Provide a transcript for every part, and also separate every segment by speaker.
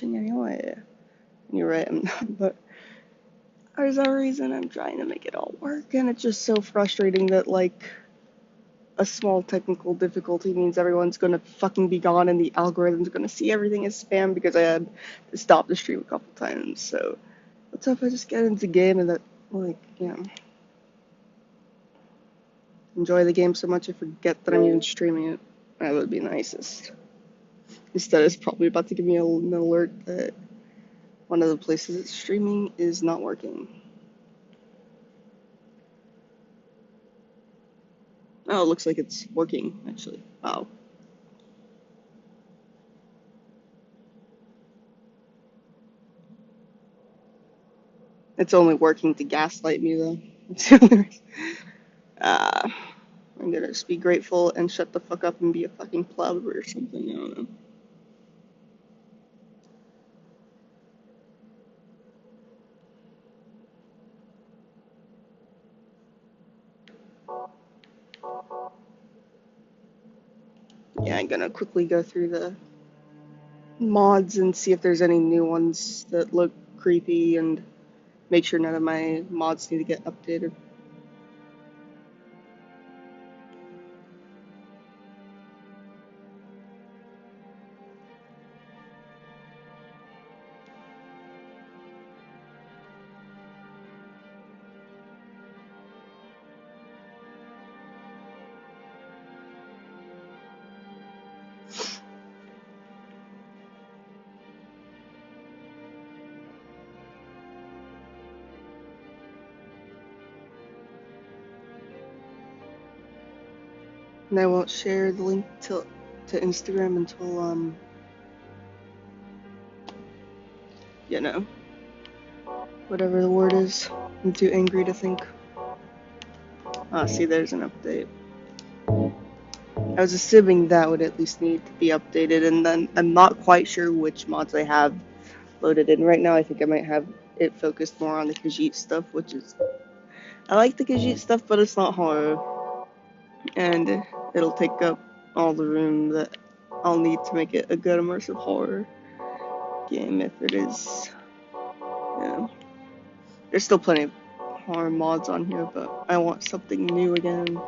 Speaker 1: Anyway. You're right, I'm not, but for some reason I'm trying to make it all work, and it's just so frustrating that, like, a small technical difficulty means everyone's gonna fucking be gone and the algorithm's gonna see everything as spam because I had to stop the stream a couple times, so what's up if I just get into the game and that, like, enjoy the game so much I forget that I'm even streaming it? That would be nicest. Instead, it's probably about to give me an alert that one of the places it's streaming is not working. Oh, it looks like it's working, actually. Wow. It's only working to gaslight me, though. That's the only reason. Uh, I'm gonna just be grateful and shut the fuck up and be a fucking pleb or something, I don't know. Yeah, I'm gonna quickly go through the mods and see if there's any new ones that look creepy and make sure none of my mods need to get updated. And I won't share the link to Instagram until, you know, whatever the word is. I'm too angry to think. Ah, see, there's an update. I was assuming that would at least need to be updated, and then I'm not quite sure which mods I have loaded in right now. I think I might have it focused more on the Khajiit stuff, which is, I like the Khajiit stuff, but it's not horror, and it'll take up all the room that I'll need to make it a good immersive horror game if it is. Yeah, there's still plenty of horror mods on here, but I want something new again.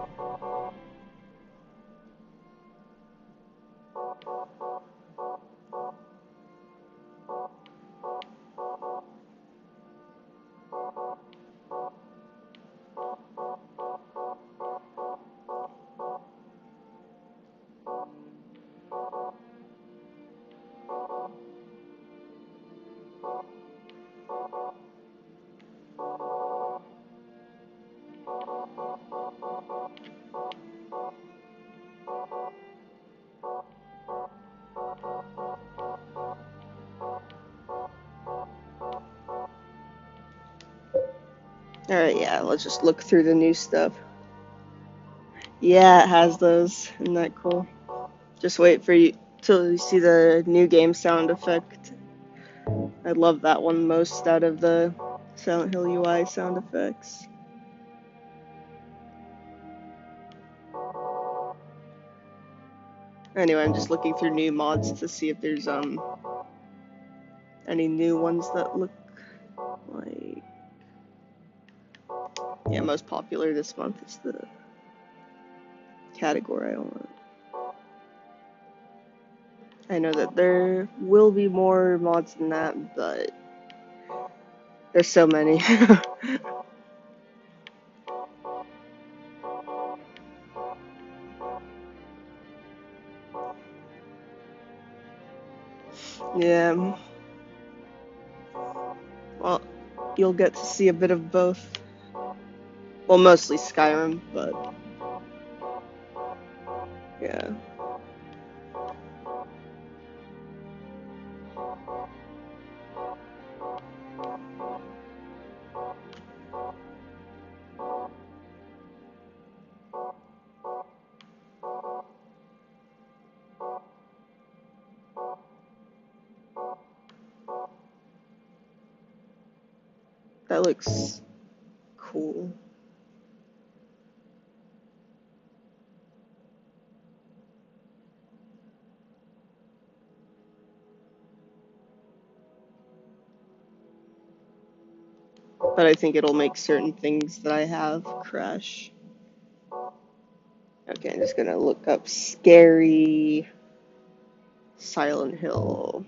Speaker 1: Alright, yeah, let's just look through the new stuff. Yeah, it has those. Isn't that cool? Just wait for you till you see the new game sound effect. I love that one most out of the Silent Hill UI sound effects. Anyway, I'm just looking through new mods to see if there's any new ones that look like, yeah, most popular this month is the category I want. I know that there will be more mods than that, but there's so many. Yeah. Well, you'll get to see a bit of both. Well, mostly Skyrim, but yeah. That looks cool. but I think it'll make certain things that I have crash. Okay, I'm just gonna look up scary Silent Hill.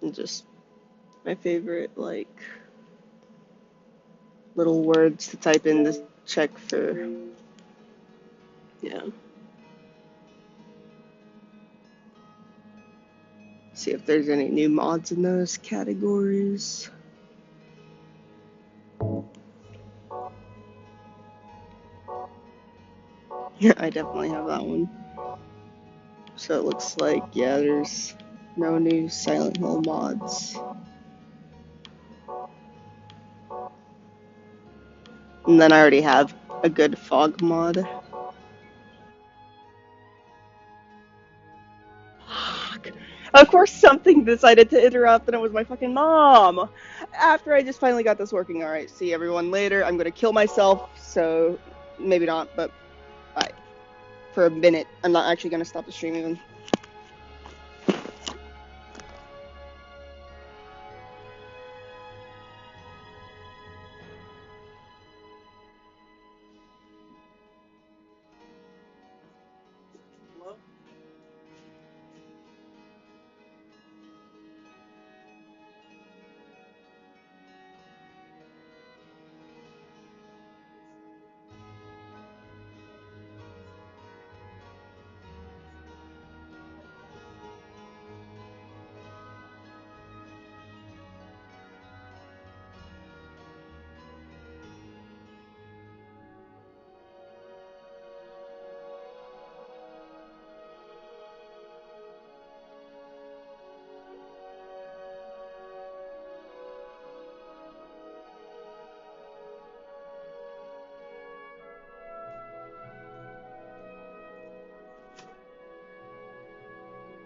Speaker 1: And just my favorite, like, little words to type in to check for, yeah. See if there's any new mods in those categories. Yeah, I definitely have that one. So it looks like, yeah, there's no new Silent Hill mods. And then I already have a good fog mod. Fuck. Of course something decided to interrupt and it was my fucking mom. After I just finally got this working. Alright, see everyone later. I'm gonna kill myself, so maybe not, but bye. For a minute. I'm not actually gonna stop the stream even.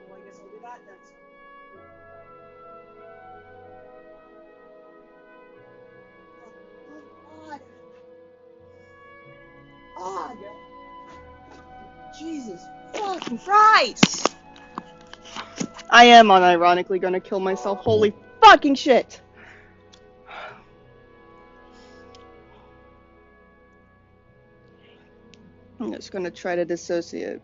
Speaker 1: Well, I guess I'll do that next. Oh, Jesus fucking Christ! I am unironically gonna kill myself. Holy fucking shit! I'm just gonna try to dissociate.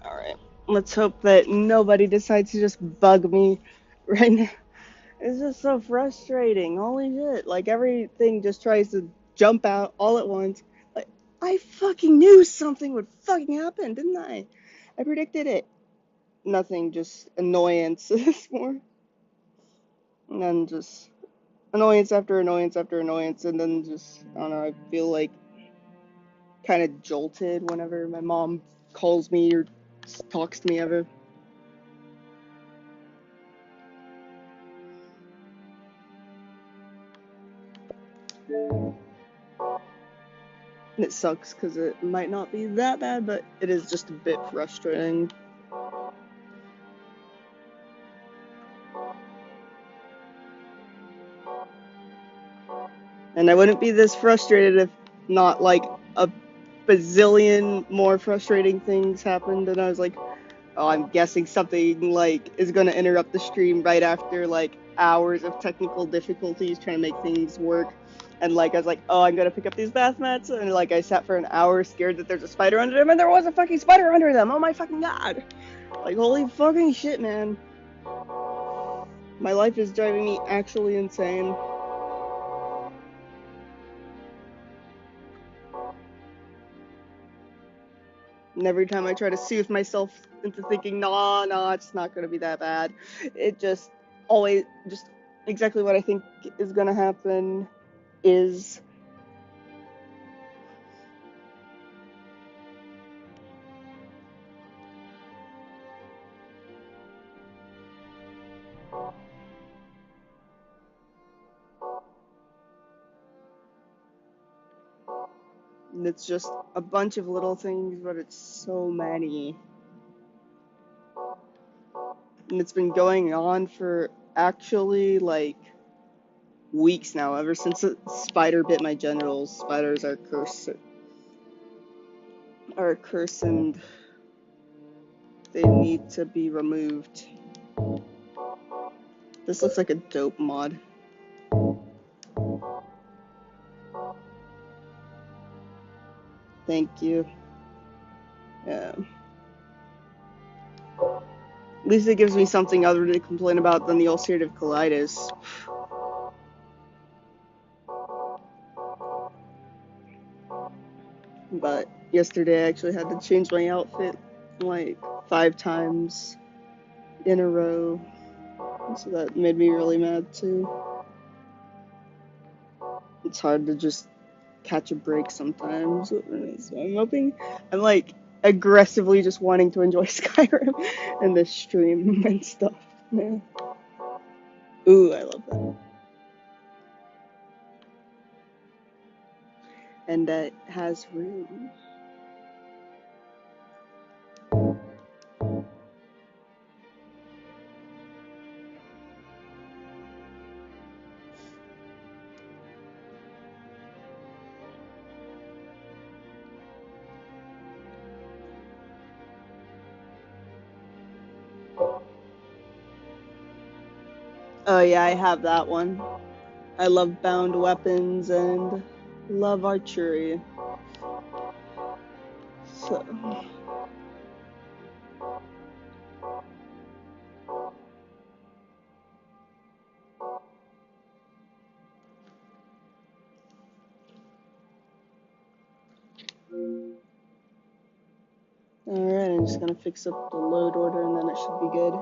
Speaker 1: Alright. Let's hope that nobody decides to just bug me right now. It's just so frustrating. Holy shit. Like, everything just tries to jump out all at once. Like, I fucking knew something would fucking happen, didn't I? I predicted it. Nothing, just annoyance more. And then just annoyance after annoyance after annoyance, and then just, I don't know, I feel like kind of jolted whenever my mom calls me or talks to me ever. And it sucks because it might not be that bad, but it is just a bit frustrating. And I wouldn't be this frustrated if not like a bazillion more frustrating things happened, and I was like, oh, I'm guessing something like is gonna interrupt the stream right after like hours of technical difficulties trying to make things work. And like I was like, oh, I'm gonna pick up these bath mats, and like I sat for an hour scared that there's a spider under them, and there was a fucking spider under them. Oh my fucking god! Like holy fucking shit, man. My life is driving me actually insane. And every time I try to soothe myself into thinking, nah, it's not gonna be that bad, it just always, just exactly what I think is gonna happen is. And it's just a bunch of little things, but it's so many. And it's been going on for actually like weeks now, ever since a spider bit my genitals. Spiders are a curse and they need to be removed. This looks like a dope mod. Thank you. Yeah. At least it gives me something other to complain about than the ulcerative colitis. But yesterday I actually had to change my outfit like 5 times in a row. So that made me really mad too. It's hard to just catch a break sometimes. So I'm like aggressively just wanting to enjoy Skyrim and this stream and stuff. Yeah. Ooh, I love that. And that has room. Oh yeah, I have that one. I love bound weapons and love archery. So. Alright, I'm just gonna fix up the load order and then it should be good.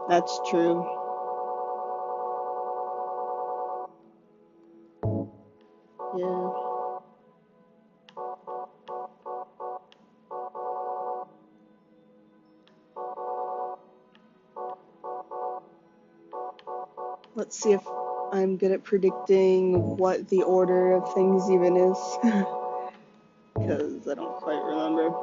Speaker 1: That's true. Yeah. Let's see if I'm good at predicting what the order of things even is. Because I don't quite remember.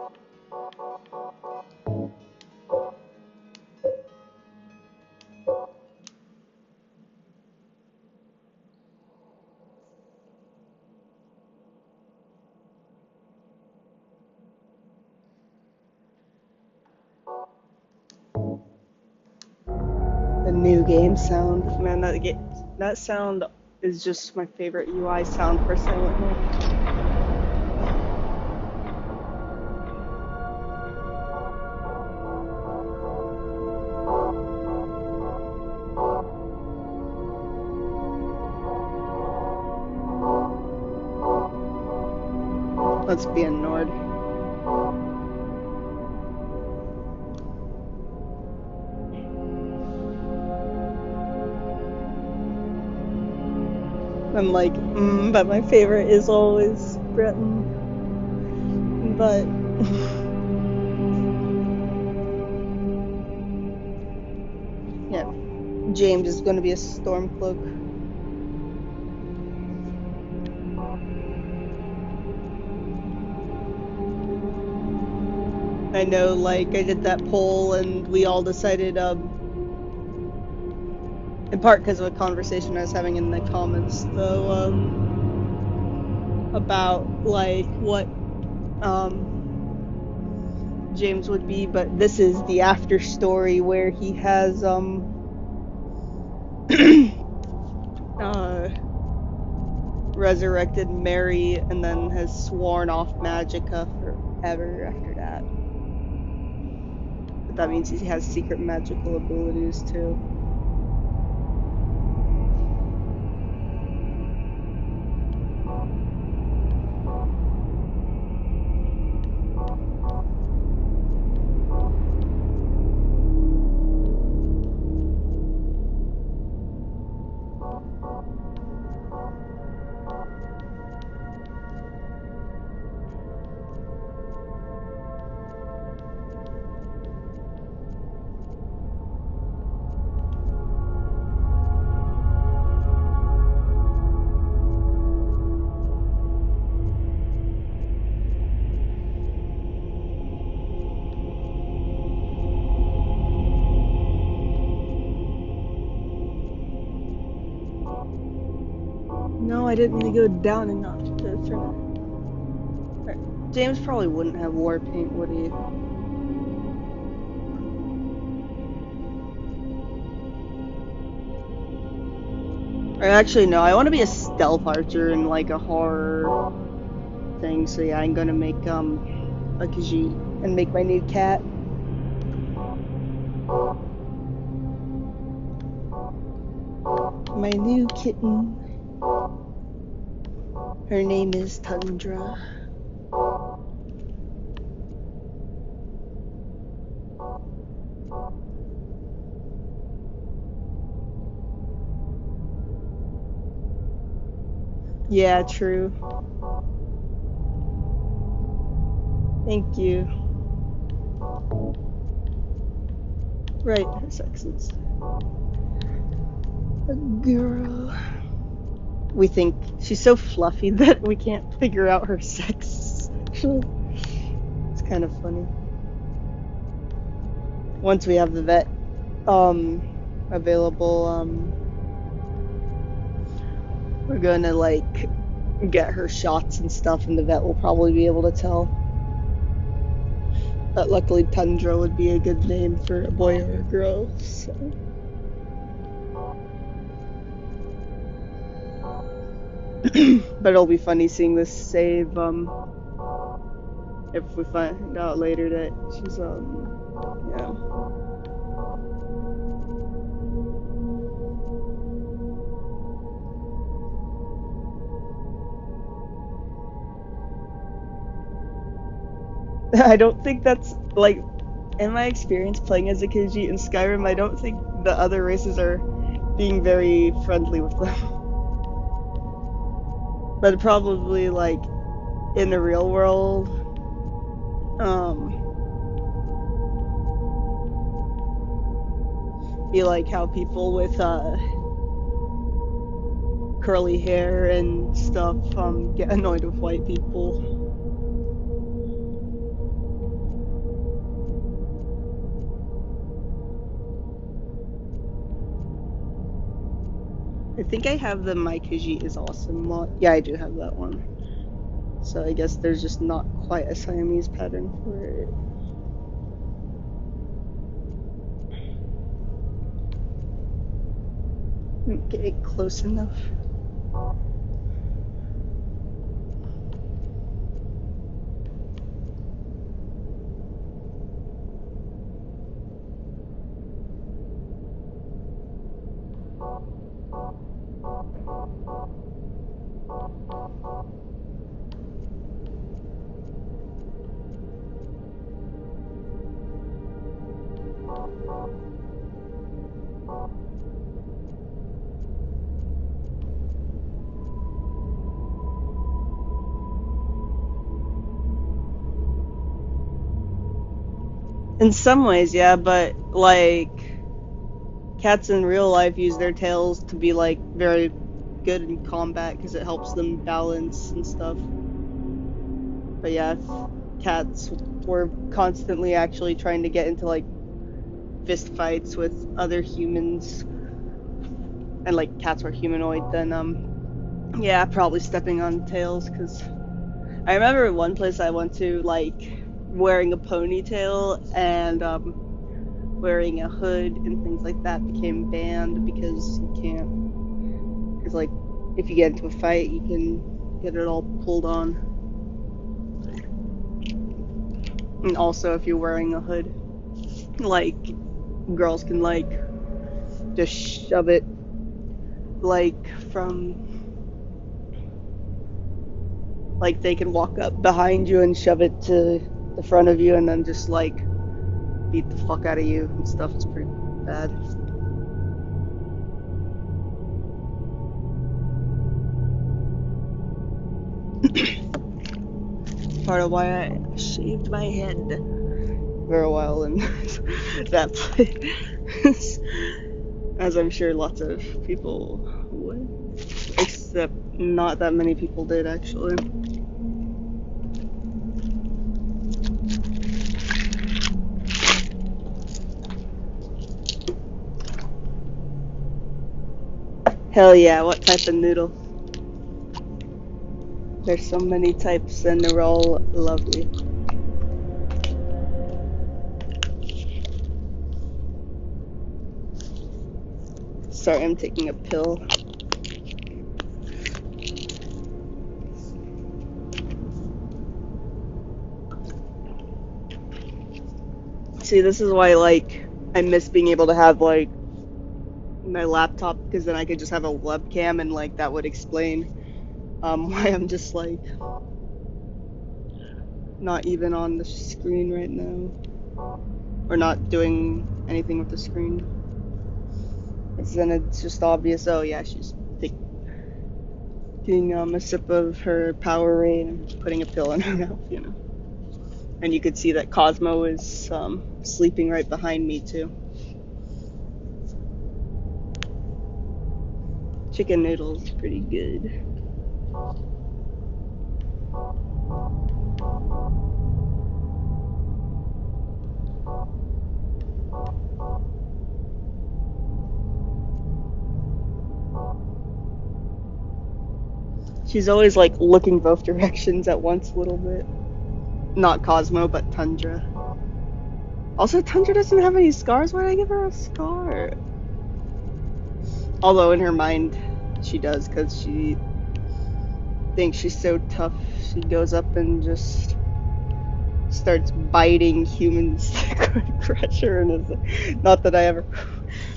Speaker 1: The new game sound. Man, that sound is just my favorite UI sound for Silent Hill. Let's be a Nord. I'm like, but my favorite is always Breton. But yeah, James is gonna be a Stormcloak. I know, like, I did that poll and we all decided, in part because of a conversation I was having in the comments, though, about, like, what, James would be, but this is the after story where he has, resurrected Mary and then has sworn off Magica forever after that. But that means he has secret magical abilities too. No, I didn't mean to go down enough to turn it. James probably wouldn't have war paint, would he? Or actually, no, I want to be a stealth archer in like a horror thing, so yeah, I'm gonna make a Khajiit and make my new cat. My new kitten. Her name is Tundra. Yeah, true. Thank you. Right, her sex is a girl. We think she's so fluffy that we can't figure out her sex. It's kind of funny. Once we have the vet available, we're gonna like get her shots and stuff, and the vet will probably be able to tell. But luckily Tundra would be a good name for a boy or a girl, so. But it'll be funny seeing this save, if we find out later that she's, yeah. I don't think that's, like, in my experience playing as a Khajiit in Skyrim, I don't think the other races are being very friendly with them. But probably, like, in the real world, be like how people with, curly hair and stuff, get annoyed with white people. I think I have the My Khajiit is Awesome mod. Yeah, I do have that one. So I guess there's just not quite a Siamese pattern for it. Okay, close enough. In some ways, yeah, but like cats in real life use their tails to be like very good in combat because it helps them balance and stuff. But yeah, cats were constantly actually trying to get into like fist fights with other humans, and like cats were humanoid, then yeah, probably stepping on tails. Because I remember one place I went to, like wearing a ponytail and wearing a hood and things like that became banned because you can't. Because like if you get into a fight, you can get it all pulled on. And also, if you're wearing a hood, like girls can like just shove it like from like they can walk up behind you and shove it to the front of you and then just like beat the fuck out of you and stuff. It's pretty bad. Part of why I shaved my head for a while in that place. As I'm sure lots of people would. Except not that many people did, actually. Hell yeah, what type of noodle? There's so many types and they're all lovely. Sorry, I'm taking a pill. See, this is why, like, I miss being able to have, like, my laptop, because then I could just have a webcam and, like, that would explain why I'm just, like, not even on the screen right now. Or not doing anything with the screen. Because then it's just obvious, oh yeah, she's taking a sip of her Powerade and putting a pill in her mouth, you know. And you could see that Cosmo is sleeping right behind me, too. Chicken noodles, pretty good. She's always like looking both directions at once a little bit. Not Cosmo, but Tundra. Also, Tundra doesn't have any scars. Why did I give her a scar? Although in her mind, she does, because she thinks she's so tough. She goes up and just starts biting humans to crush her, and is like, not that I ever,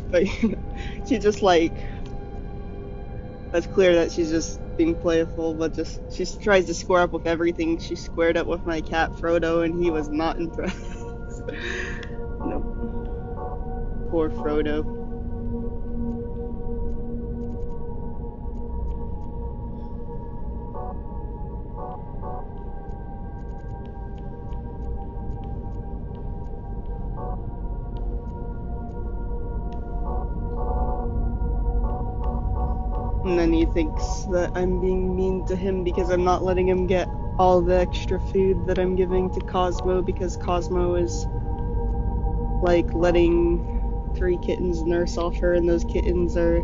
Speaker 1: but you know, she just like. That's clear that she's just being playful, but just she tries to square up with everything. She squared up with my cat Frodo, and he was not impressed. No, poor Frodo. And then he thinks that I'm being mean to him because I'm not letting him get all the extra food that I'm giving to Cosmo, because Cosmo is like letting 3 kittens nurse off her, and those kittens are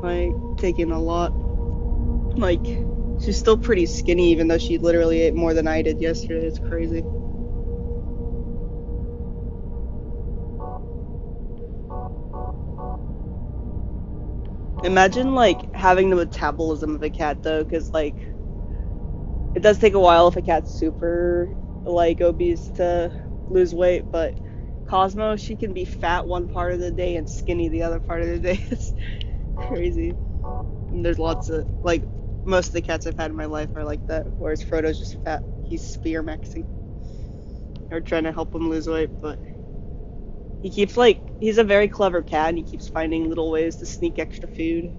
Speaker 1: like taking a lot. Like, she's still pretty skinny even though she literally ate more than I did yesterday. It's crazy. Imagine like having the metabolism of a cat though, because like it does take a while if a cat's super like obese to lose weight, but Cosmo, she can be fat one part of the day and skinny the other part of the day. It's crazy. And there's lots of like most of the cats I've had in my life are like that, whereas Frodo's just fat. He's spear maxing or trying to help him lose weight, but he keeps like he's a very clever cat and he keeps finding little ways to sneak extra food.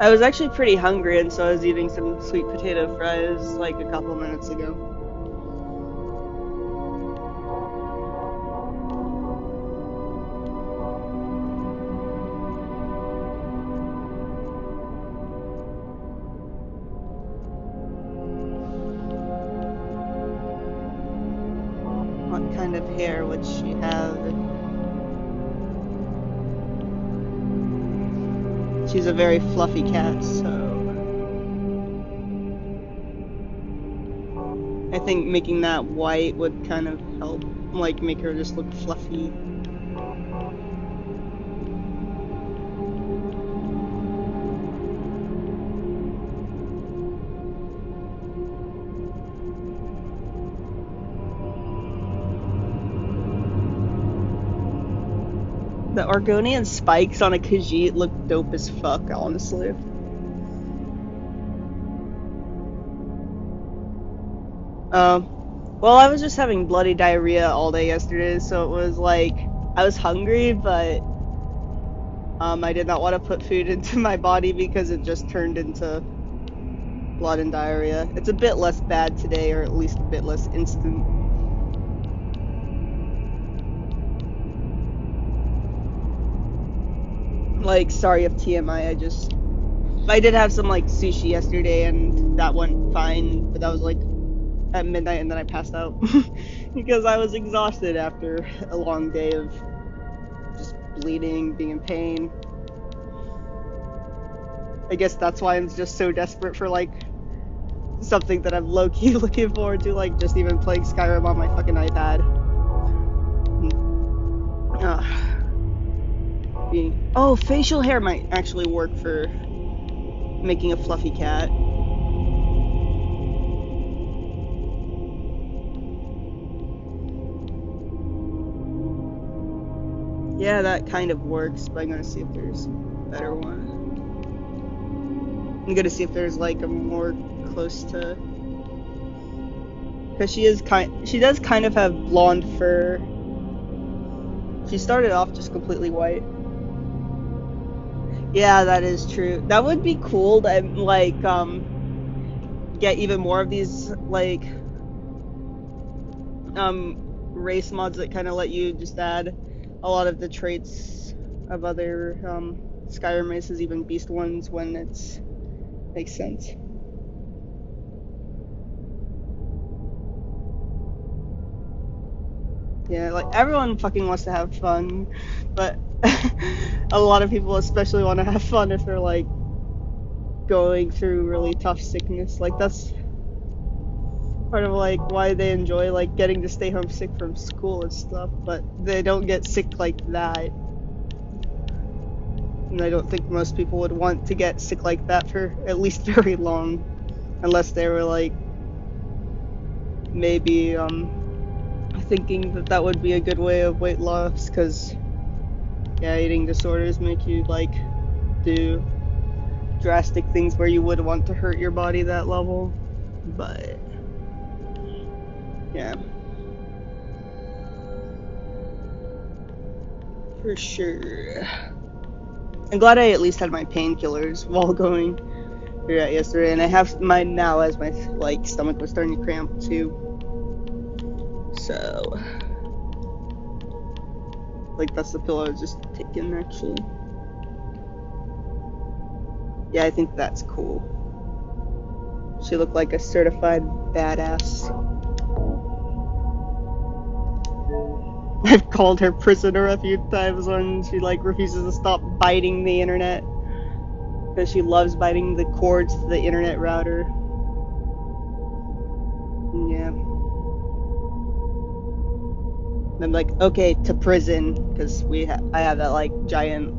Speaker 1: I was actually pretty hungry, and so I was eating some sweet potato fries like a couple minutes ago. kind of hair would she have? She's a very fluffy cat, so I think making that white would kind of help, like, make her just look fluffy. The Argonian spikes on a Khajiit look dope as fuck, honestly. Well, I was just having bloody diarrhea all day yesterday, so it was like I was hungry, but I did not want to put food into my body because it just turned into blood and diarrhea. It's a bit less bad today, or at least a bit less instant. Like, sorry if TMI, I did have some, like, sushi yesterday, and that went fine, but that was, like, at midnight, and then I passed out. Because I was exhausted after a long day of just bleeding, being in pain. I guess that's why I'm just so desperate for, like, something that I'm low-key looking forward to, like, just even playing Skyrim on my fucking iPad. Oh, facial hair might actually work for making a fluffy cat. Yeah, that kind of works, but I'm gonna see if there's a better one. I'm gonna see if there's like a more close to, because she does kind of have blonde fur. She started off just completely white. Yeah, that is true. That would be cool to like get even more of these like race mods that kind of let you just add a lot of the traits of other Skyrim races, even beast ones, when it's makes sense. Yeah, like everyone fucking wants to have fun, but a lot of people especially want to have fun if they're like going through really tough sickness. Like that's part of like why they enjoy like getting to stay home sick from school and stuff, but they don't get sick like that. And I don't think most people would want to get sick like that for at least very long, unless they were like maybe thinking that that would be a good way of weight loss, because yeah, eating disorders make you like do drastic things where you would want to hurt your body that level. But yeah, for sure. I'm glad I at least had my painkillers while going through that yesterday, and I have mine now as my like stomach was starting to cramp too. So like that's the pill I was just taking actually. Yeah, I think that's cool. She looked like a certified badass. I've called her prisoner a few times when she like refuses to stop biting the internet, because she loves biting the cords to the internet router. Yeah. And I'm like, okay, to prison, because I have that like giant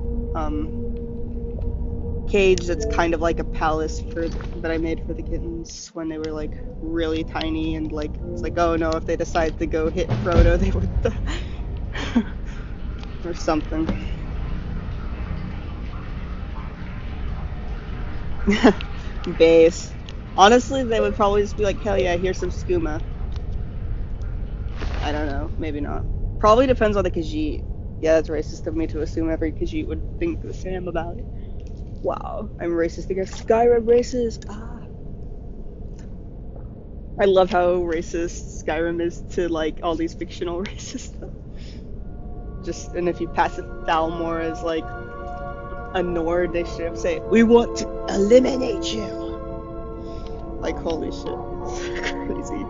Speaker 1: cage that's kind of like a palace that I made for the kittens when they were like really tiny, and like it's like, oh no, if they decide to go hit Frodo, they would or something. Base. Honestly, they would probably just be like, hell yeah, here's some skooma. I don't know, maybe not. Probably depends on the Khajiit. Yeah, that's racist of me to assume every Khajiit would think the same about it. Wow, I'm racist against Skyrim races. I love how racist Skyrim is to like all these fictional races. And if you pass it Thalmor as like a Nord, they should have say, we want to eliminate you. Like holy shit, it's crazy.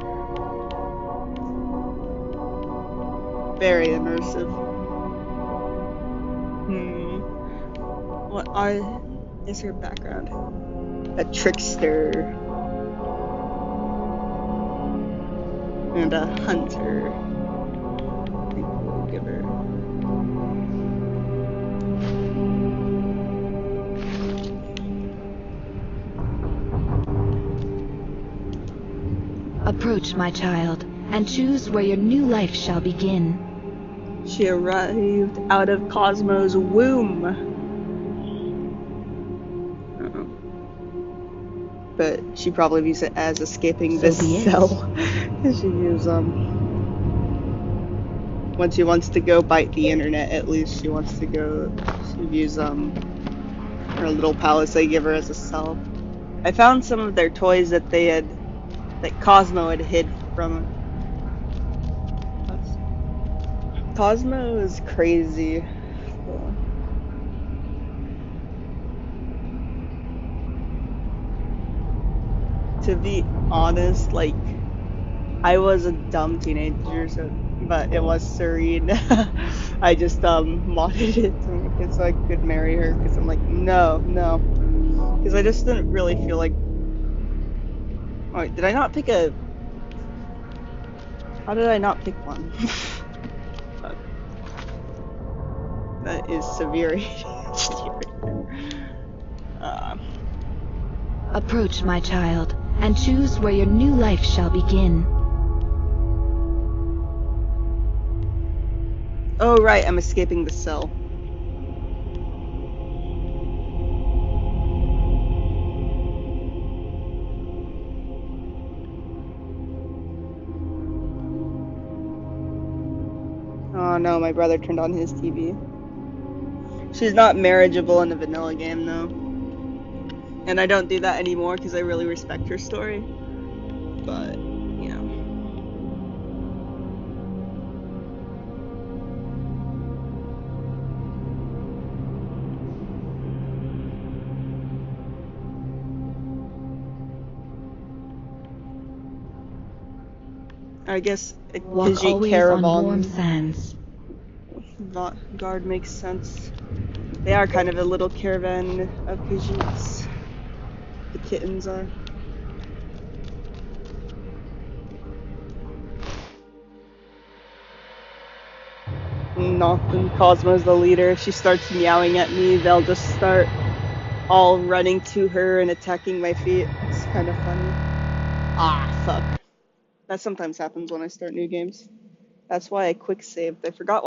Speaker 1: very immersive. What is her background? A trickster and a hunter. I think we'll give her.
Speaker 2: Approach, my child, and choose where your new life shall begin.
Speaker 1: She arrived out of Cosmo's womb. But she probably views it as escaping this cell. She views when she wants to go bite the internet, at least she wants to go. She views her little palace they give her as a cell. I found some of their toys that Cosmo had hid from. Cosmo is crazy. To be honest, like, I was a dumb teenager, but it was Serene. I just modded it to make it so I could marry her, because I'm like, no. Because I just didn't really feel like... Wait, did I not pick a... How did I not pick one? That is severe ADHD.
Speaker 2: Approach, my child, and choose where your new life shall begin.
Speaker 1: Oh, right, I'm escaping the cell. Oh no, my brother turned on his TV. She's not marriageable in the vanilla game, though. And I don't do that anymore because I really respect her story. But, you know. I guess
Speaker 2: Walk
Speaker 1: Caravan
Speaker 2: on warm sands.
Speaker 1: guard makes sense. They are kind of a little caravan of Khajiits. The kittens are. Nothing. Cosmo's the leader. If she starts meowing at me, they'll just start all running to her and attacking my feet. It's kind of funny. Ah, fuck. That sometimes happens when I start new games. That's why I quick saved. I forgot